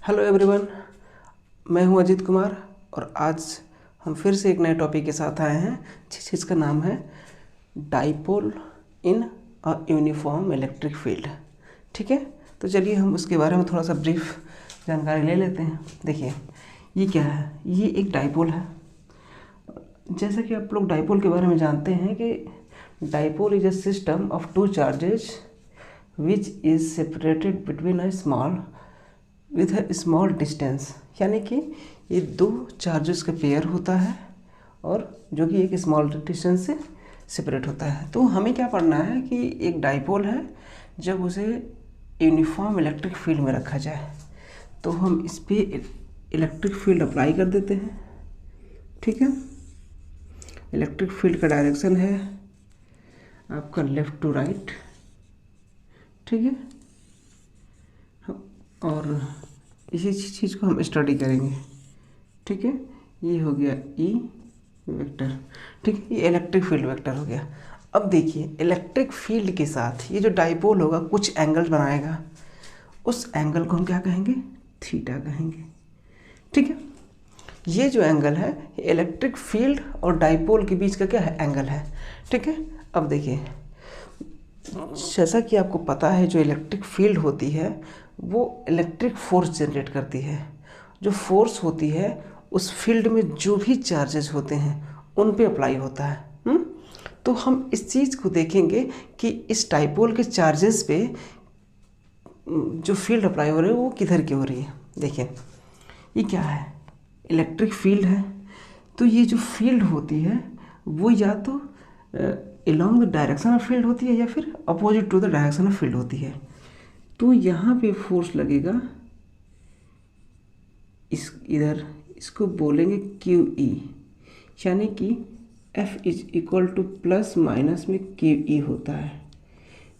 Hello everyone, मैं हूं अजीत कुमार और आज हम फिर से एक नए टॉपिक के साथ आए हैं जिसका नाम है dipole in a uniform electric field. ठीक है, तो चलिए हम उसके बारे में थोड़ा सा ब्रीफ जानकारी ले लेते हैं। देखिए, ये क्या है? ये एक डाइपोल है। जैसा कि आप लोग डाइपोल के बारे में जानते हैं कि dipole is a system of two charges which is separated between a small with a small distance, यानी कि ये दो चार्जेस का पेयर होता है और जो कि एक स्मॉल डिस्टेंस से सेपरेट होता है। तो हमें क्या पढ़ना है कि एक डाइपोल है, जब उसे यूनिफॉर्म इलेक्ट्रिक फील्ड में रखा जाए तो हम इस पर इलेक्ट्रिक फील्ड अप्लाई कर देते हैं। ठीक है, इलेक्ट्रिक फील्ड का डायरेक्शन है आपका लेफ़्ट टू राइट। ठीक है, और इसी चीज़ को हम स्टडी करेंगे। ठीक है, ये हो गया ई वेक्टर। ठीक है, ये इलेक्ट्रिक फील्ड वेक्टर हो गया। अब देखिए, इलेक्ट्रिक फील्ड के साथ ये जो डाइपोल होगा कुछ एंगल बनाएगा, उस एंगल को हम क्या कहेंगे? थीटा कहेंगे। ठीक है, ये जो एंगल है ये इलेक्ट्रिक फील्ड और डाइपोल के बीच का क्या है? एंगल है। ठीक है, अब देखिए, जैसा कि आपको पता है जो इलेक्ट्रिक फील्ड होती है वो इलेक्ट्रिक फोर्स जनरेट करती है। जो फोर्स होती है उस फील्ड में जो भी चार्जेस होते हैं उन पे अप्लाई होता है। तो हम इस चीज़ को देखेंगे कि इस डाइपोल के चार्जेस पे जो फील्ड अप्लाई हो रही है वो किधर की हो रही है। देखिए, ये क्या है? इलेक्ट्रिक फील्ड है। तो ये जो फील्ड होती है वो या तो along the direction of field होती है या फिर opposite to the direction of field होती है। तो यहाँ पे फोर्स लगेगा इधर, इसको बोलेंगे क्यू ई, यानी कि F is equal two plus minus में क्यू ई होता है।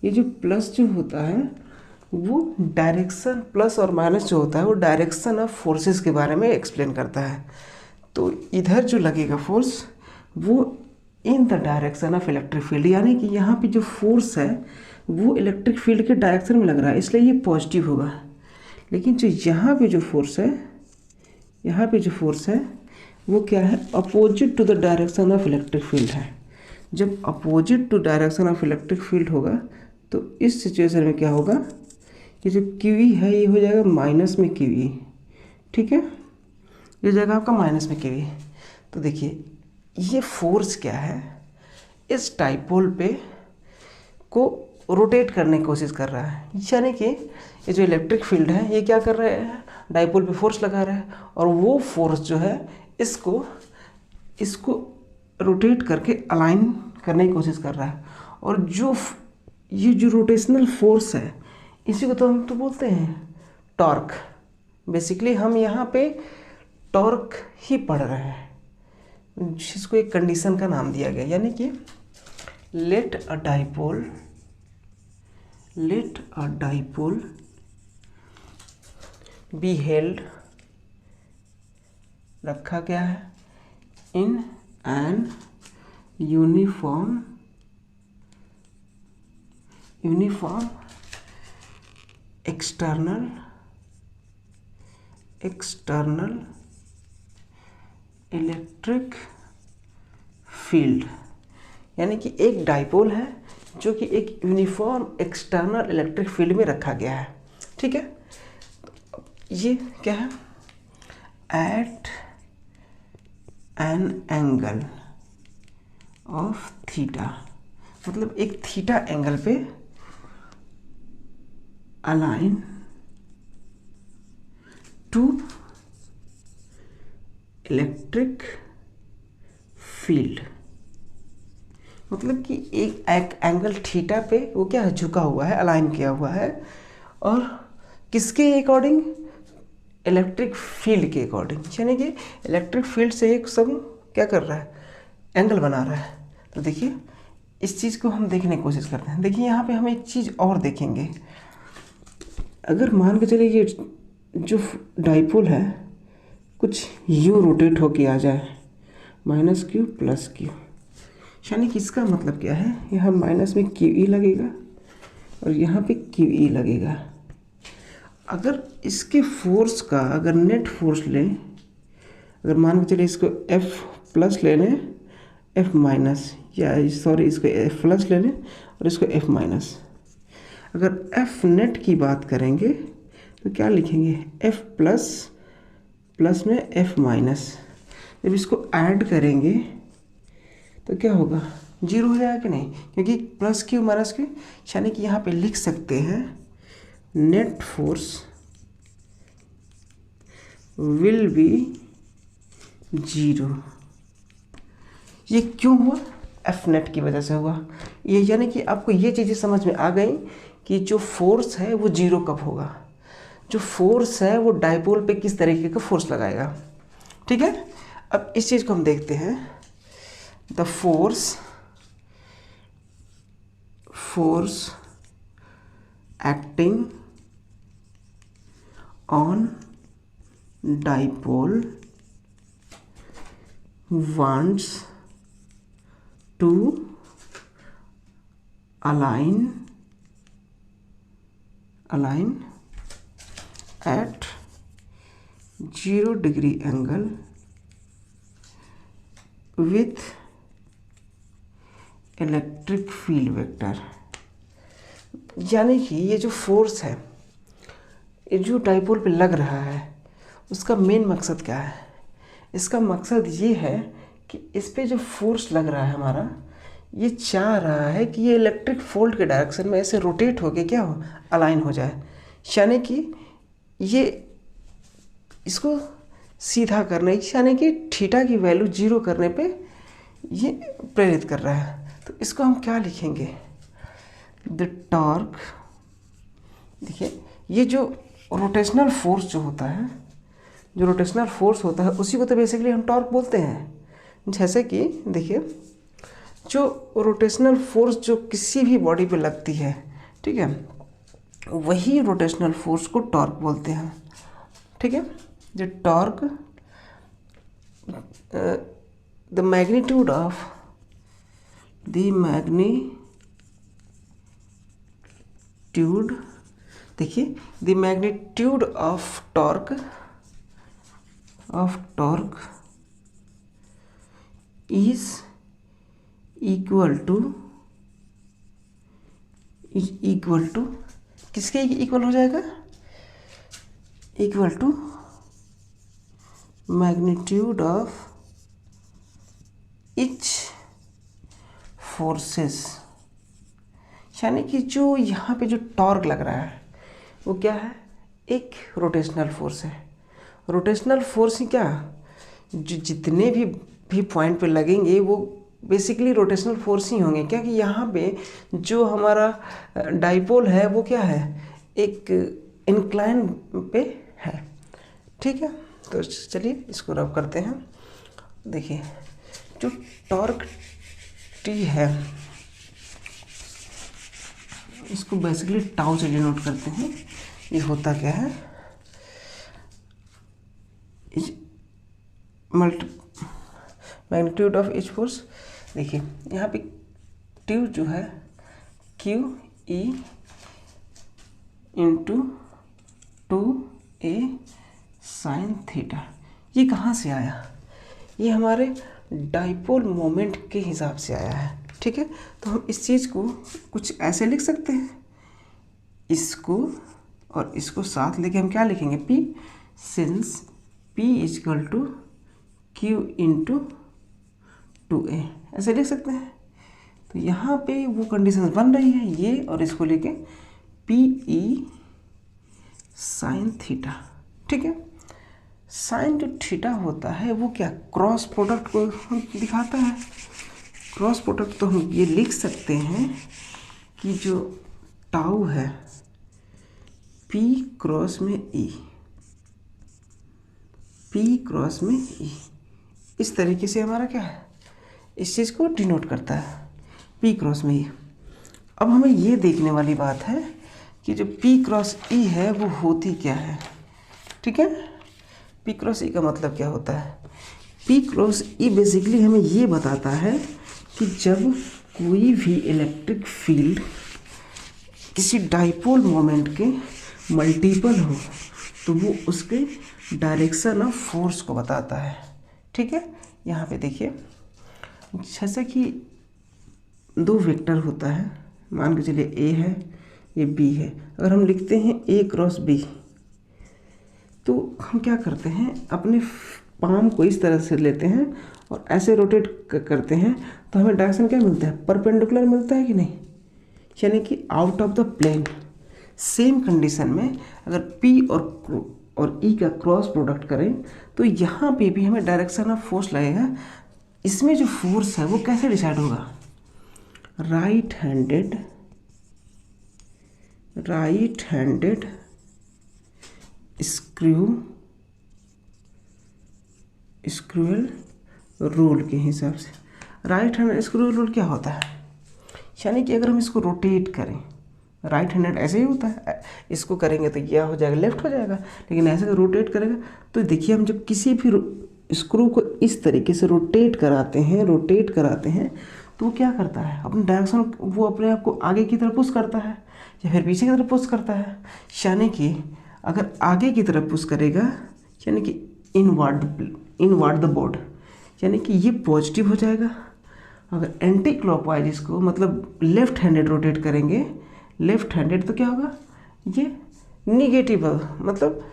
ये जो प्लस जो होता है वो डायरेक्शन, प्लस और माइनस जो होता है वो डायरेक्शन ऑफ फोर्सेस के बारे में एक्सप्लेन करता है। तो इधर जो लगेगा फोर्स वो in the direction of electric field, यानी कि यहाँ पे जो फोर्स है वो इलेक्ट्रिक फील्ड के डायरेक्शन में लग रहा है, इसलिए ये पॉजिटिव होगा। लेकिन जो यहाँ पे जो फोर्स है, यहाँ पे जो फोर्स है वो क्या है? Opposite to the direction of electric field है। जब opposite to direction of electric field होगा तो इस सिचुएशन में क्या होगा? ये जो क्यू ई है ये हो जाएगा माइनस में क्यू ई। ठीक है, ये हो जाएगा आपका माइनस में क्यू ई। तो देखिए, ये फोर्स क्या है? इस डाइपोल पे को रोटेट करने की कोशिश कर रहा है, यानी कि ये जो इलेक्ट्रिक फील्ड है ये क्या कर रहा है? डाइपोल पे फोर्स लगा रहा है और वो फोर्स जो है इसको रोटेट करके अलाइन करने की कोशिश कर रहा है। और ये जो रोटेशनल फोर्स है इसी को तो हम तो बोलते हैं टॉर्क। बेसिकली हम यहाँ पे टॉर्क ही पढ़ रहे हैं, जिसको एक कंडीशन का नाम दिया गया, यानी कि let a dipole be held, रखा गया है in an uniform external electric field, यानी कि एक डाइपोल है जो कि एक यूनिफॉर्म एक्सटर्नल इलेक्ट्रिक फील्ड में रखा गया है। ठीक है, ये क्या है? At an angle of theta, मतलब एक थीटा एंगल पे अलाइन टू इलेक्ट्रिक फील्ड, मतलब कि एक एंगल थीटा पे वो क्या है? झुका हुआ है, अलाइन किया हुआ है। और किसके अकॉर्डिंग? इलेक्ट्रिक फील्ड के अकॉर्डिंग, यानी कि इलेक्ट्रिक फील्ड से एक सब क्या कर रहा है? एंगल बना रहा है। तो देखिए, इस चीज़ को हम देखने की कोशिश करते हैं। देखिए, यहाँ पे हम एक चीज़ और देखेंगे। अगर मान के चलिए ये जो डाइपोल है कुछ यूँ रोटेट होके आ जाए, माइनस क्यू प्लस क्यू, यानी कि इसका मतलब क्या है? यहाँ माइनस में क्यू ई लगेगा और यहाँ पे क्यू ई लगेगा। अगर इसके फोर्स का अगर नेट फोर्स लें, अगर मान के चलिए इसको F प्लस ले लें, F माइनस, या सॉरी इसको F प्लस ले लें और इसको F माइनस, अगर F नेट की बात करेंगे तो क्या लिखेंगे, F प्लस प्लस में F माइनस, जब इसको ऐड करेंगे तो क्या होगा, जीरो हो जाएगा कि नहीं, क्योंकि प्लस क्यू माइनस क्यू, यानी कि यहाँ पे लिख सकते हैं net force will be zero. ये क्यों हुआ, एफ नेट की वजह से हुआ ये, यानी कि आपको ये चीज़ें समझ में आ गई कि जो फोर्स है वो जीरो कब होगा, जो फोर्स है वो डाइपोल पे किस तरीके का फोर्स लगाएगा। ठीक है, अब इस चीज़ को हम देखते हैं, the force acting on dipole wants to align at 0 degree angle with electric field vector. यानी कि ये जो फोर्स है, ये जो डाइपोल पे लग रहा है, उसका मेन मकसद क्या है, इसका मकसद ये है कि इस पे जो फोर्स लग रहा है हमारा, ये चाह रहा है कि ये इलेक्ट्रिक फील्ड के डायरेक्शन में ऐसे रोटेट होके क्या हो, अलाइन हो जाए, यानी कि ये इसको सीधा करने, यानी कि थीटा की वैल्यू जीरो करने पे ये प्रेरित कर रहा है। तो इसको हम क्या लिखेंगे, द टॉर्क, देखिए ये जो रोटेशनल फोर्स जो होता है, जो रोटेशनल फोर्स होता है उसी को तो बेसिकली हम टॉर्क बोलते हैं। जैसे कि देखिए, जो रोटेशनल फोर्स जो किसी भी बॉडी पे लगती है, ठीक है, वही रोटेशनल फोर्स को टॉर्क बोलते हैं। ठीक है, जो टॉर्क द मैग्नीट्यूड ऑफ देखिए the magnitude of torque is equal to किसके इक्वल हो जाएगा, equal to magnitude of each forces. यानी कि जो यहाँ पे जो टॉर्क लग रहा है वो क्या है, एक रोटेशनल फोर्स है। रोटेशनल फोर्स ही क्या, जो जितने भी पॉइंट पे लगेंगे वो बेसिकली रोटेशनल फोर्स ही होंगे, क्या कि यहाँ पे जो हमारा डाइपोल है वो क्या है, एक इंक्लाइन पे है। ठीक है, तो चलिए इसको रब करते हैं। देखिए जो टॉर्क टी है, इसको बेसिकली टाउ से डिनोट करते हैं। ये होता क्या है, मैग्नीट्यूड ऑफ इच फोर्स। देखिए यहाँ पे ट्यू जो है Q E into 2a sine theta, ये कहाँ से आया, ये हमारे डाइपोल मोमेंट के हिसाब से आया है। ठीक है, तो हम इस चीज़ को कुछ ऐसे लिख सकते हैं, इसको और इसको साथ लेके हम क्या लिखेंगे, P, since P is equal to Q into 2a, ऐसे लिख सकते हैं। तो यहाँ पे वो कंडीशन बन रही है, ये और इसको लेके PE साइन थीटा। ठीक है, साइन जो थीटा होता है वो क्या, क्रॉस प्रोडक्ट को दिखाता है। क्रॉस प्रोडक्ट तो हम ये लिख सकते हैं कि जो टाउ है P क्रॉस में E, P क्रॉस में E, इस तरीके से हमारा क्या है, इस चीज़ को डिनोट करता है, P क्रॉस में E। अब हमें ये देखने वाली बात है कि जो P क्रॉस E है वो होती क्या है। ठीक है, P क्रॉस E का मतलब क्या होता है, P क्रॉस E बेसिकली हमें ये बताता है कि जब कोई भी इलेक्ट्रिक फील्ड किसी डाइपोल मोमेंट के मल्टीपल हो तो वो उसके डायरेक्शन ऑफ फोर्स को बताता है। ठीक है, यहाँ पे देखिए जैसे कि दो वेक्टर होता है, मान के चलिए ए है, ये बी है। अगर हम लिखते हैं ए क्रॉस बी, तो हम क्या करते हैं, अपने पाम को इस तरह से लेते हैं और ऐसे रोटेट करते हैं, तो हमें डायरेक्शन क्या मिलता है, परपेंडिकुलर मिलता है कि नहीं, यानी कि out of the plane. Same condition में अगर पी और ई का क्रॉस प्रोडक्ट करें तो यहाँ पे भी हमें डायरेक्शन ऑफ फोर्स लगेगा। इसमें जो फोर्स है वो कैसे डिसाइड होगा, राइट हैंडेड स्क्रूअल रूल के हिसाब से। राइट हैंडेड स्क्रूअल रूल क्या होता है, यानी कि अगर हम इसको रोटेट करें, राइट हैंडेड ऐसे ही होता है, इसको करेंगे तो क्या हो जाएगा, लेफ्ट हो जाएगा, लेकिन ऐसे अगर रोटेट करेगा तो देखिए हम जब किसी भी स्क्रू को इस तरीके से रोटेट कराते हैं तो वो क्या करता है, अपने डायरेक्शन वो अपने आप को आगे की तरफ पुश करता है या फिर पीछे की तरफ पुश करता है। यानी कि अगर आगे की तरफ पुश करेगा यानी कि इनवर्ड द बोर्ड, यानी कि ये पॉजिटिव हो जाएगा। अगर एंटी क्लॉकवाइज इसको मतलब लेफ्ट हैंडेड रोटेट करेंगे, लेफ्ट हैंडेड, तो क्या होगा, ये निगेटिव मतलब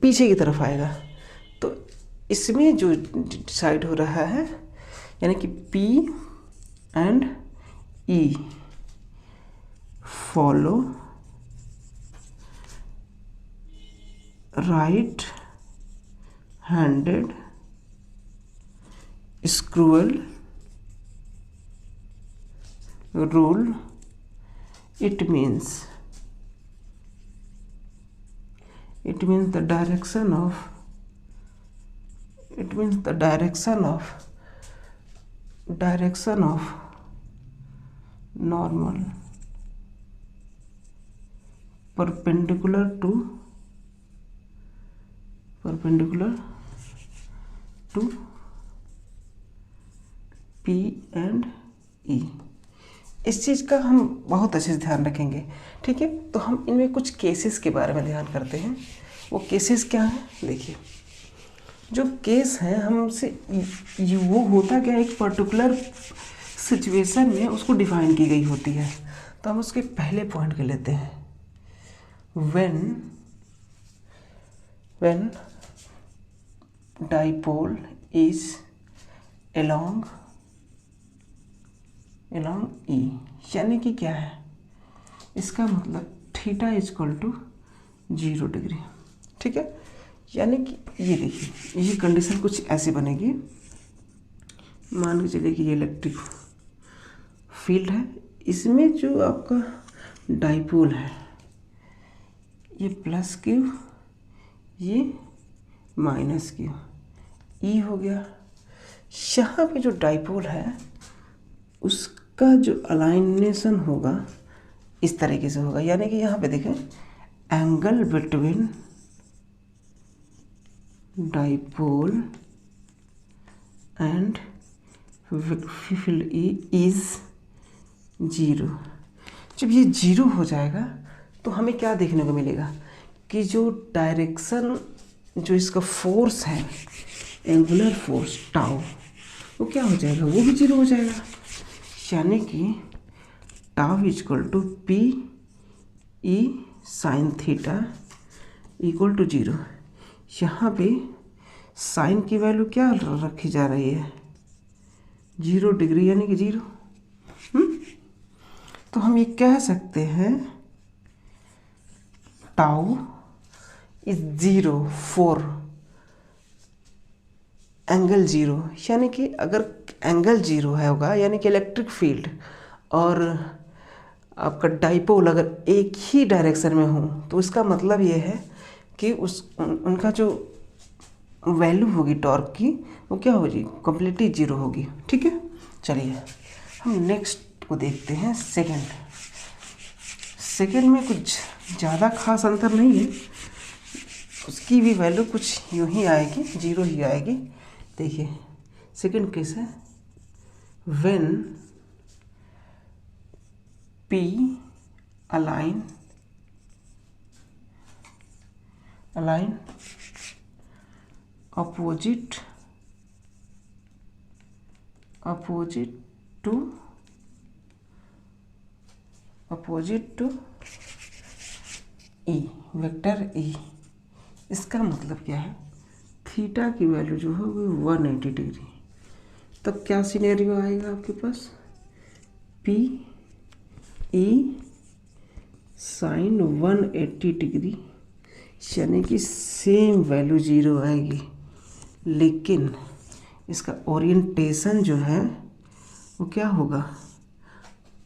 पीछे की तरफ आएगा। तो इसमें जो डिसाइड हो रहा है यानी कि P and E follow right handed screw rule. It means the direction of normal perpendicular to P and E। इस चीज़ का हम बहुत अच्छे से ध्यान रखेंगे। ठीक है, तो हम इनमें कुछ केसेस के बारे में ध्यान करते हैं। वो केसेस क्या हैं, देखिए जो केस है हमसे वो होता क्या है, एक पर्टिकुलर सिचुएशन में उसको डिफाइन की गई होती है। तो हम उसके पहले पॉइंट के लेते हैं, when dipole is along E, यानी कि क्या है, इसका मतलब थीटा इजक्वल टू 0 डिग्री। ठीक है, यानी कि ये देखिए ये कंडीशन कुछ ऐसे बनेगी, मान के चलिए कि ये इलेक्ट्रिक फील्ड है, इसमें जो आपका डाइपोल है ये प्लस क्यू, ये माइनस क्यू, ई हो गया। यहाँ पे जो डाइपोल है उसका जो अलाइनेशन होगा इस तरीके से होगा, यानी कि यहाँ पे देखें angle between dipole and field E is 0। जब ये 0 हो जाएगा तो हमें क्या देखने को मिलेगा कि जो डायरेक्शन जो इसका फोर्स है, एंगुलर फोर्स टाउ, वो क्या हो जाएगा, वो भी 0 हो जाएगा। यानी कि tau is equal to P E sine theta equal to 0। यहाँ पे साइन की वैल्यू क्या रखी जा रही है, 0 डिग्री, यानी कि 0। तो हम ये कह सकते हैं टाउ इज 0 फॉर एंगल 0, यानी कि अगर एंगल 0 है होगा यानी कि इलेक्ट्रिक फील्ड और आपका डाइपोल अगर एक ही डायरेक्शन में हो तो इसका मतलब ये है कि उनका जो वैल्यू होगी टॉर्क की वो क्या होगी, कम्प्लीटली 0 होगी। ठीक है, चलिए हम नेक्स्ट को देखते हैं। सेकेंड में कुछ ज़्यादा खास अंतर नहीं है, उसकी भी वैल्यू कुछ यूँ ही आएगी, 0 ही आएगी। देखिए सेकेंड केस है, when P align align opposite to E, vector E. इसका मतलब क्या है, थीटा की वैल्यू जो है वो 180 डिग्री। तब क्या सिनेरियो आएगा आपके पास, पी ई साइन 180 डिग्री, यानी कि सेम वैल्यू 0 आएगी, लेकिन इसका ओरिएंटेशन जो है वो क्या होगा,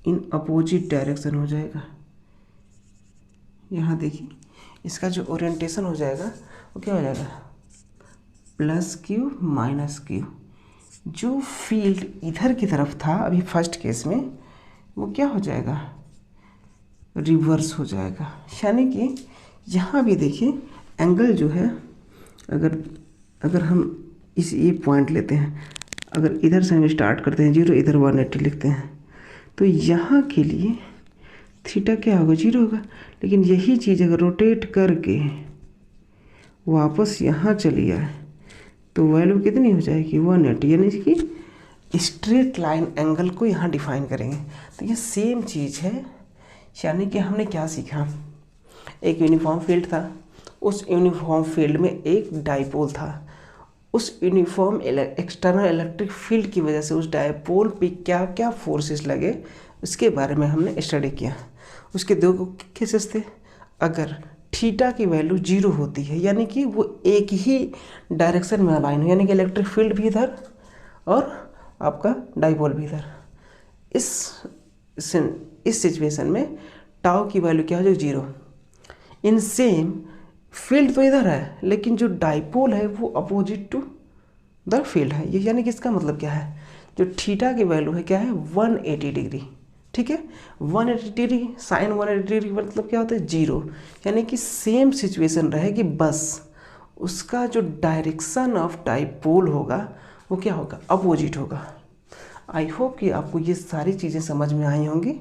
इन अपोजिट डायरेक्शन हो जाएगा। यहाँ देखिए इसका जो ओरिएंटेशन हो जाएगा वो क्या हो जाएगा, प्लस क्यू माइनस क्यू। जो फील्ड इधर की तरफ था अभी फर्स्ट केस में, वो क्या हो जाएगा, रिवर्स हो जाएगा। यानी कि यहाँ भी देखिए एंगल जो है, अगर हम इस ये पॉइंट लेते हैं, अगर इधर से हम स्टार्ट करते हैं 0, इधर 180 लिखते हैं, तो यहाँ के लिए थीटा क्या होगा, 0 होगा। लेकिन यही चीज़ अगर रोटेट करके वापस यहाँ चली आए तो वैल्यू कितनी हो जाएगी, 180। यानी कि स्ट्रेट लाइन एंगल को यहाँ डिफाइन करेंगे। तो ये सेम चीज़ है। यानी कि हमने क्या सीखा, एक यूनिफॉर्म फील्ड था, उस यूनिफॉर्म फील्ड में एक डाइपोल था, उस यूनिफॉर्म एक्सटर्नल इलेक्ट्रिक फील्ड की वजह से उस डाइपोल पे क्या क्या फोर्सेस लगे उसके बारे में हमने स्टडी किया। उसके दो केसेस थे, अगर थीटा की वैल्यू 0 होती है यानी कि वो एक ही डायरेक्शन में अलाइन हो, यानी कि इलेक्ट्रिक फील्ड भी इधर और आपका डाइपोल भी इधर, इस सिचुएशन में टाउ की वैल्यू क्या हो जाएगी, 0। इन सेम फील्ड तो इधर है लेकिन जो डाइपोल है वो अपोजिट टू द फील्ड है। ये यानी कि इसका मतलब क्या है, जो थीटा की वैल्यू है क्या है, 180 डिग्री। ठीक है, 180 डिग्री साइन 180 डिग्री मतलब क्या होता है, 0। यानी कि सेम सिचुएशन रहेगी, बस उसका जो डायरेक्शन ऑफ डाइपोल होगा वो क्या होगा, अपोजिट होगा। आई होप कि आपको ये सारी चीज़ें समझ में आई होंगी।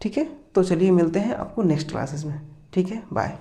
ठीक है, तो चलिए मिलते हैं आपको नेक्स्ट क्लासेस में। ठीक है, बाय।